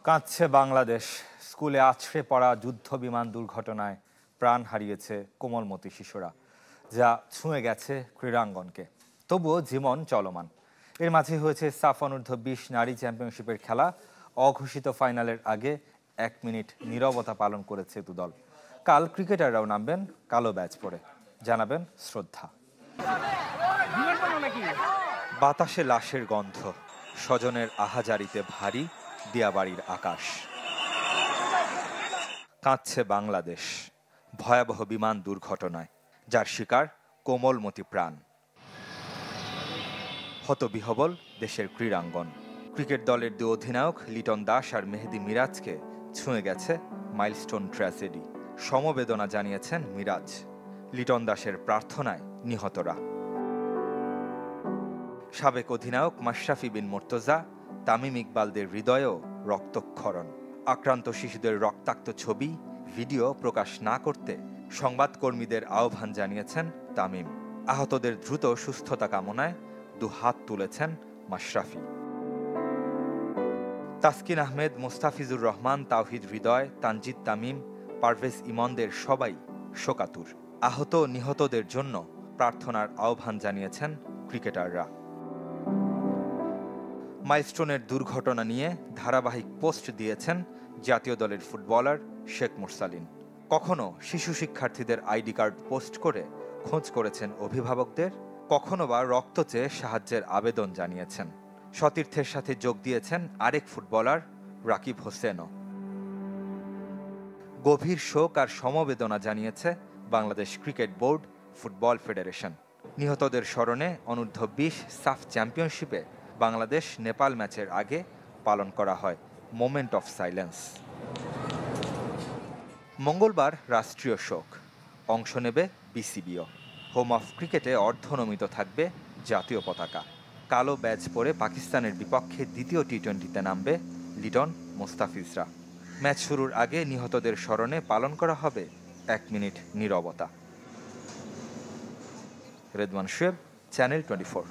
কাঁদছে বাংলাদেশ। স্কুলে আছড়ে পড়া যুদ্ধ বিমান দুর্ঘটনায় প্রাণ হারিয়েছে কোমলমতি শিশুরা, যা ছুঁয়ে গেছে ক্রীড়াঙ্গনকে। তবুও জীবন চলমান। এর মাঝে হয়েছে সাফ অনূর্ধ্ব-20 নারী চ্যাম্পিয়নশিপের খেলা। অঘোষিত ফাইনালের আগে 1 মিনিট নীরবতা পালন করেছে দুদল। কাল ক্রিকেটাররাও নামবেন কালো ব্যাজ পরে, জানাবেন শ্রদ্ধা। বাতাসে লাশের গন্ধ, স্বজনের আহাজারিতে ভারী দিয়াবাড়ির আকাশ। কাঁদছে বাংলাদেশ ভয়াবহ বিমান দুর্ঘটনায়, যার শিকার কোমলমতি প্রাণ। হতবিহ্বল দেশের ক্রীড়াঙ্গন। ক্রিকেট দলের 2 অধিনায়ক লিটন দাস আর মেহেদী মিরাজকে ছুঁয়ে গেছে মাইলস্টোন ট্র্যাজেডি। সমবেদনা জানিয়েছেন মিরাজ। লিটন দাসের প্রার্থনায় নিহতরা। সাবেক অধিনায়ক মাশরাফি বিন মুর্তজা, তামিম ইকবালদের হৃদয়েও রক্তক্ষরণ। আক্রান্ত শিশুদের রক্তাক্ত ছবি, ভিডিও প্রকাশ না করতে সংবাদকর্মীদের আহ্বান জানিয়েছেন তামিম। আহতদের দ্রুত সুস্থতা কামনায় 2 হাত তুলেছেন মাশরাফি। তাসকিন আহমেদ, মোস্তাফিজুর রহমান, তাওহিদ হৃদয়, তানজিদ তামিম, পারভেজ ইমনদের সবাই শোকাতুর। আহত নিহতদের জন্য প্রার্থনার আহ্বান জানিয়েছেন ক্রিকেটাররা। মাইলস্টোনের দুর্ঘটনা নিয়ে ধারাবাহিক পোস্ট দিয়েছেন জাতীয় দলের ফুটবলার শেখ মুরসালিন। কখনো শিশু শিক্ষার্থীদের আইডি কার্ড পোস্ট করে খোঁজ করেছেন অভিভাবকদের, কখনো বা রক্ত চেয়ে সাহায্যের আবেদন জানিয়েছেন। সতীর্থের সাথে যোগ দিয়েছেন আরেক ফুটবলার রাকিব হোসেনও। গভীর শোক আর সমবেদনা জানিয়েছে Bangladesh cricket board, football federation. নিহতদের স্মরণে অনূর্ধ্ব-20 সাফ চ্যাম্পিয়নশিপে বাংলাদেশ নেপাল ম্যাচের আগে পালন করা হয় মোমেন্ট অফ সাইলেন্স। মঙ্গলবার রাষ্ট্রীয় শোক। অংশ নেবে বিসিবিও। হোম অফ ক্রিকেটে অর্ধনমিত থাকবে জাতীয় পতাকা। কালো ব্যাজ পরে পাকিস্তানের বিপক্ষে দ্বিতীয় টি-20তে নামবে লিটন, মোস্তাফিজরা। ম্যাচ শুরুর আগে নিহতদের স্মরণে পালন করা হবে 1 মিনিট নীরবতা। রেদওয়ান শুয়েব, চ্যানেল 24।